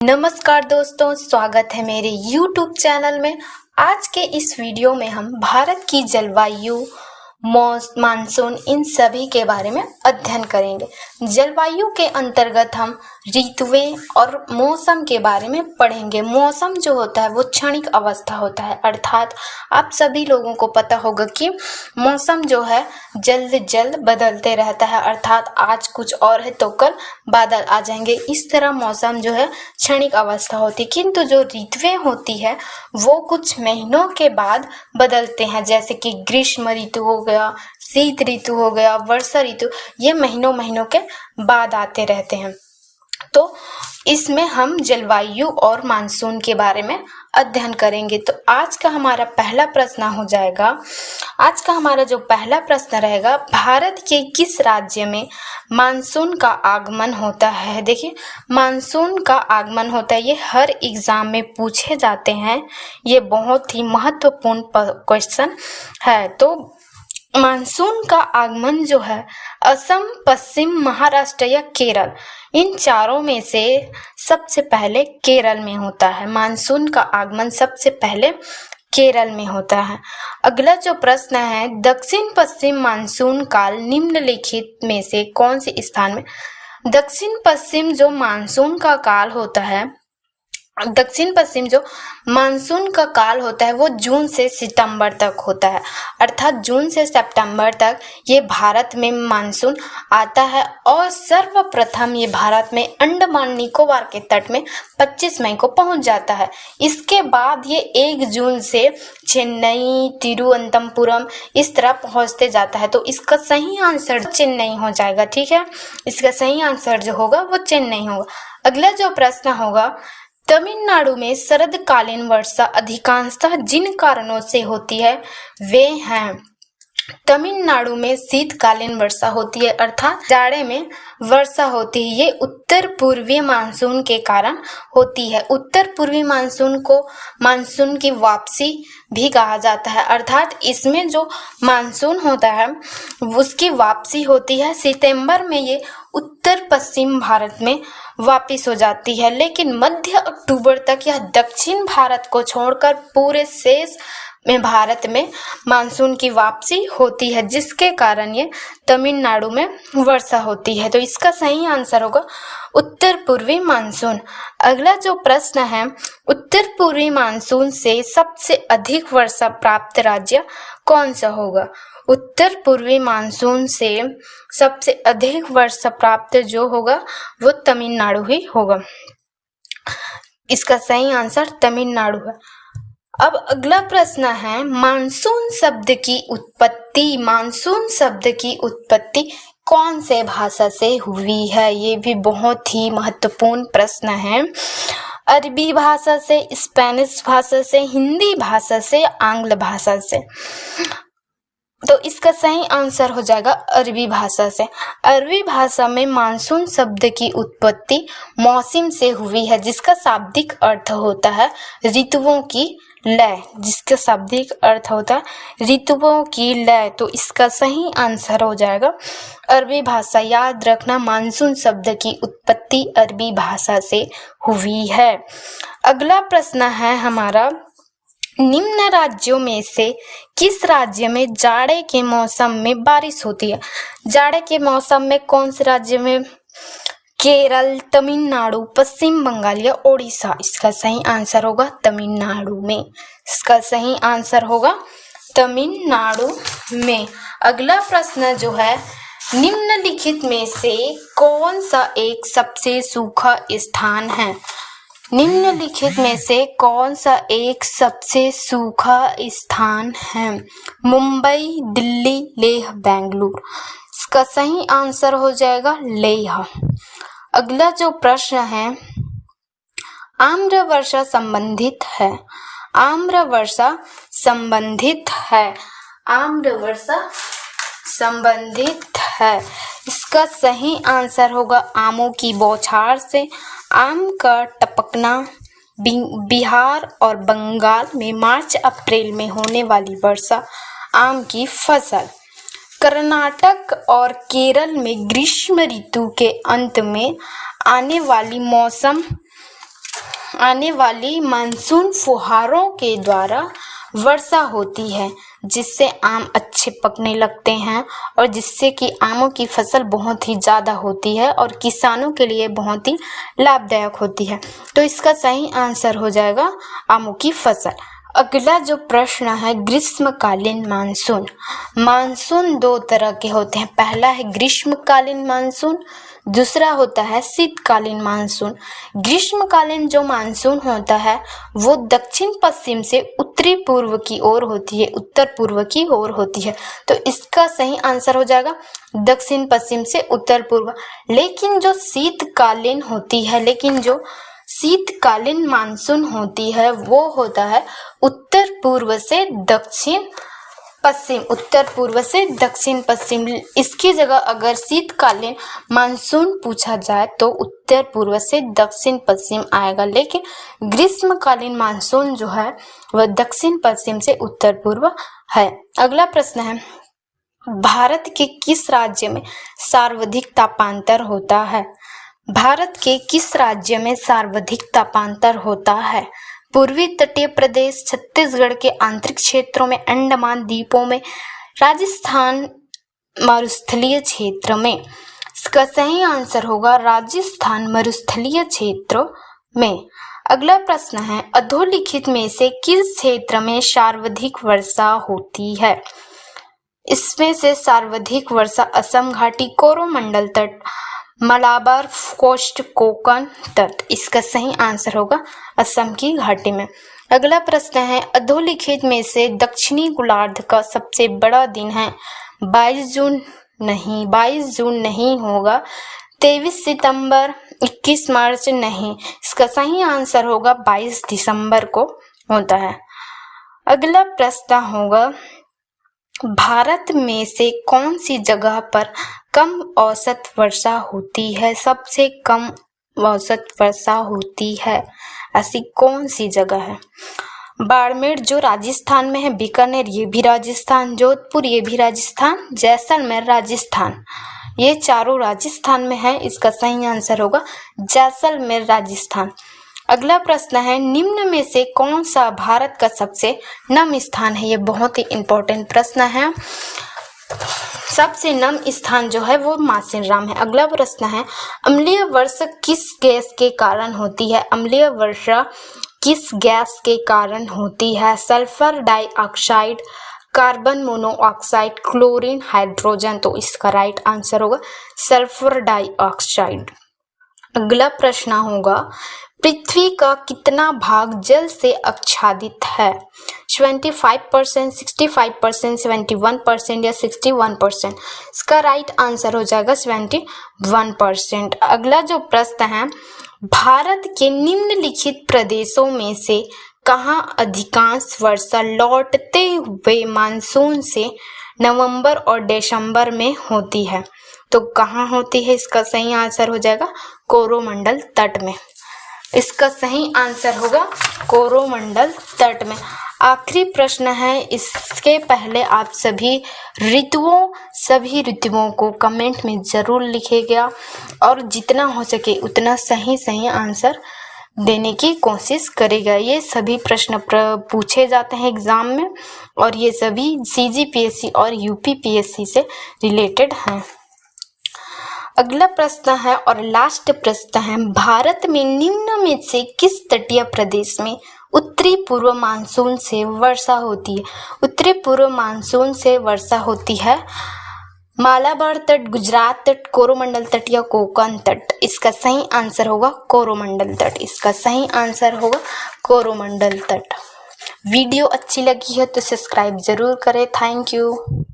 नमस्कार दोस्तों, स्वागत है मेरे YouTube चैनल में। आज के इस वीडियो में हम भारत की जलवायु, मानसून इन सभी के बारे में अध्ययन करेंगे। जलवायु के अंतर्गत हम ऋतुएं और मौसम के बारे में पढ़ेंगे। मौसम जो होता है वो क्षणिक अवस्था होता है, अर्थात आप सभी लोगों को पता होगा कि मौसम जो है जल्द बदलते रहता है, अर्थात आज कुछ और है तो कल बादल आ जाएंगे। इस तरह मौसम जो है क्षणिक अवस्था होती है, किंतु जो ऋतुएं होती है वो कुछ महीनों के बाद बदलते हैं, जैसे कि ग्रीष्म ऋतु हो गया, शीत ऋतु हो गया, वर्षा ऋतु, ये महीनों के बाद आते रहते हैं। तो इसमें हम जलवायु और मानसून के बारे में अध्ययन करेंगे। तो आज का हमारा पहला प्रश्न हो जाएगा, आज का हमारा जो पहला प्रश्न रहेगा, भारत के किस राज्य में मानसून का आगमन होता है। देखिए, मानसून का आगमन होता है, ये हर एग्जाम में पूछे जाते हैं, ये बहुत ही महत्वपूर्ण क्वेश्चन है। तो मानसून का आगमन जो है असम, पश्चिम महाराष्ट्र या केरल, इन चारों में से सबसे पहले केरल में होता है। मानसून का आगमन सबसे पहले केरल में होता है। अगला जो प्रश्न है, दक्षिण पश्चिम मानसून काल निम्नलिखित में से कौन से स्थान में। दक्षिण पश्चिम जो मानसून का काल होता है, दक्षिण पश्चिम जो मानसून का काल होता है वो जून से सितंबर तक होता है, अर्थात जून से सितंबर तक ये भारत में मानसून आता है और सर्वप्रथम ये भारत में अंडमान निकोबार के तट में 25 मई को पहुंच जाता है। इसके बाद ये 1 जून से चेन्नई, तिरुवनंतपुरम इस तरह पहुंचते जाता है। तो इसका सही आंसर चेन्नई हो जाएगा, ठीक है। इसका सही आंसर जो होगा वो चेन्नई होगा। अगला जो प्रश्न होगा, तमिलनाडु में शरदकालीन वर्षा अधिकांशतः जिन कारणों से होती है वे हैं। तमिलनाडु में शीतकालीन वर्षा होती है, अर्थात जाड़े में वर्षा होती है, ये उत्तर पूर्वी मानसून के कारण होती है। उत्तर पूर्वी मानसून को मानसून की वापसी भी कहा जाता है, अर्थात इसमें जो मानसून होता है उसकी वापसी होती है सितंबर में, ये उत्तर पश्चिम भारत में वापस हो जाती है। लेकिन मध्य अक्टूबर तक यह दक्षिण भारत को छोड़कर पूरे शेष में भारत में मानसून की वापसी होती है, जिसके कारण ये तमिलनाडु में वर्षा होती है। तो इसका सही आंसर होगा उत्तर पूर्वी मानसून। अगला जो प्रश्न है, उत्तर पूर्वी मानसून से सबसे अधिक वर्षा प्राप्त राज्य कौन सा होगा। उत्तर पूर्वी मानसून से सबसे अधिक वर्षा प्राप्त जो होगा वो तमिलनाडु ही होगा। इसका सही आंसर तमिलनाडु है। अब अगला प्रश्न है, मानसून शब्द की उत्पत्ति, मानसून शब्द की उत्पत्ति कौन से भाषा से हुई है। ये भी बहुत ही महत्वपूर्ण प्रश्न है। अरबी भाषा से, स्पेनिश भाषा से, हिंदी भाषा से, आंग्ल भाषा से। तो इसका सही आंसर हो जाएगा अरबी भाषा से। अरबी भाषा में मानसून शब्द की उत्पत्ति मौसम से हुई है, जिसका शाब्दिक अर्थ होता है ऋतुओं की लय, जिसका शाब्दिक अर्थ होता है ऋतुओं की लय। तो इसका सही आंसर हो जाएगा अरबी भाषा। याद रखना, मानसून शब्द की उत्पत्ति अरबी भाषा से हुई है। अगला प्रश्न है हमारा, निम्न राज्यों में से किस राज्य में जाड़े के मौसम में बारिश होती है। जाड़े के मौसम में कौन से राज्य में। केरल, तमिलनाडु, पश्चिम बंगाल या ओडिशा। इसका सही आंसर होगा तमिलनाडु में। इसका सही आंसर होगा तमिलनाडु में। अगला प्रश्न जो है, निम्नलिखित में से कौन सा एक सबसे सूखा स्थान है। निम्नलिखित में से कौन सा एक सबसे सूखा स्थान है। मुंबई, दिल्ली, लेह, बेंगलुरु। इसका सही आंसर हो जाएगा लेह। अगला जो प्रश्न है, आम्र वर्षा संबंधित है। आम्र वर्षा संबंधित है। आम्र वर्षा संबंधित है। इसका सही आंसर होगा आमों की बौछार से। आम का टपकना बिहार और बंगाल में मार्च अप्रैल में होने वाली वर्षा आम की फसल। कर्नाटक और केरल में ग्रीष्म ऋतु के अंत में आने वाली मौसम आने वाली मानसून फुहारों के द्वारा वर्षा होती है, जिससे आम अच्छे पकने लगते हैं और जिससे कि आमों की फसल बहुत ही ज़्यादा होती है और किसानों के लिए बहुत ही लाभदायक होती है। तो इसका सही आंसर हो जाएगा आमों की फसल। अगला जो प्रश्न है, ग्रीष्मकालीन मानसून। मानसून दो तरह के होते हैं, पहला है ग्रीष्मकालीन मानसून, दूसरा होता है शीतकालीन मानसून। ग्रीष्मकालीन जो मानसून होता है वो दक्षिण पश्चिम से उत्तरी पूर्व की ओर होती है, उत्तर पूर्व की ओर होती है। तो इसका सही आंसर हो जाएगा दक्षिण पश्चिम से उत्तर पूर्व। लेकिन जो शीतकालीन मानसून होती है वो होता है उत्तर पूर्व से दक्षिण पश्चिम। इसकी जगह अगर शीतकालीन मानसून पूछा जाए तो उत्तर पूर्व से दक्षिण पश्चिम आएगा, लेकिन ग्रीष्मकालीन मानसून जो है वह दक्षिण पश्चिम से उत्तर पूर्व है। अगला प्रश्न है, भारत के किस राज्य में सर्वाधिक तापांतर होता है? भारत के किस राज्य में सर्वाधिक तापांतर होता है? पूर्वी तटीय प्रदेश, छत्तीसगढ़ के आंतरिक क्षेत्रों में, अंडमान द्वीपों में, राजस्थान मरुस्थलीय क्षेत्र में। इसका सही आंसर होगा राजस्थान मरुस्थलीय क्षेत्र में। अगला प्रश्न है, अधोलिखित में से किस क्षेत्र में सर्वाधिक वर्षा होती है? इसमें से सर्वाधिक वर्षा असम घाटी, कोरोमंडल तट, मलाबार कोस्ट, कोंकण तट। इसका सही आंसर होगा असम की घाटी में। अगला प्रश्न है, अधोलिखित में से दक्षिणी गोलार्ध का सबसे बड़ा दिन है? 22 जून नहीं होगा, 23 सितंबर, 21 मार्च नहीं। इसका सही आंसर होगा 22 दिसंबर को होता है। अगला प्रश्न होगा, भारत में से कौन सी जगह पर कम औसत वर्षा होती है? सबसे कम औसत वर्षा होती है, ऐसी कौन सी जगह है? बाड़मेर जो राजस्थान में है, बीकानेर ये भी राजस्थान, जोधपुर ये भी राजस्थान, जैसलमेर राजस्थान, ये चारों राजस्थान में है। इसका सही आंसर होगा जैसलमेर राजस्थान। अगला प्रश्न है, निम्न में से कौन सा भारत का सबसे नम स्थान है? ये बहुत ही इंपॉर्टेंट प्रश्न है। सबसे नम स्थान जो है वो मासिनराम है। अगला प्रश्न है, अम्लीय वर्षा किस गैस के कारण होती है? अम्लीय वर्षा किस गैस के कारण होती है? Sulphur dioxide, carbon monoxide, chlorine, hydrogen. तो इसका राइट आंसर होगा सल्फर डाइऑक्साइड। अगला प्रश्न होगा, पृथ्वी का कितना भाग जल से आच्छादित है? 25%, 65%, 71% या 61%। इसका राइट आंसर हो जाएगा 71%। अगला जो प्रश्न है, भारत के निम्नलिखित प्रदेशों में से कहाँ अधिकांश वर्षा लौटते हुए मानसून से नवंबर और दिसंबर में होती है? तो कहाँ होती है? इसका सही आंसर हो जाएगा कोरोमंडल तट में। इसका सही आंसर होगा कोरोमंडल तट में। आखिरी प्रश्न है, इसके पहले आप सभी ऋतुओं को कमेंट में जरूर लिखिएगा और जितना हो सके उतना सही आंसर देने की कोशिश करेगा। ये सभी प्रश्न पूछे जाते हैं एग्जाम में और ये सभी CGPSC और UPPSC से रिलेटेड हैं। अगला प्रश्न है और लास्ट प्रश्न है, भारत में निम्न में से किस तटीय प्रदेश में उत्तरी पूर्व मानसून से वर्षा होती है? उत्तरी पूर्व मानसून से वर्षा होती है मालाबार तट, गुजरात तट, कोरोमंडल तट या कोंकण तट। इसका सही आंसर होगा कोरोमंडल तट। इसका सही आंसर होगा कोरोमंडल तट। वीडियो अच्छी लगी है तो सब्सक्राइब जरूर करें। Thank you.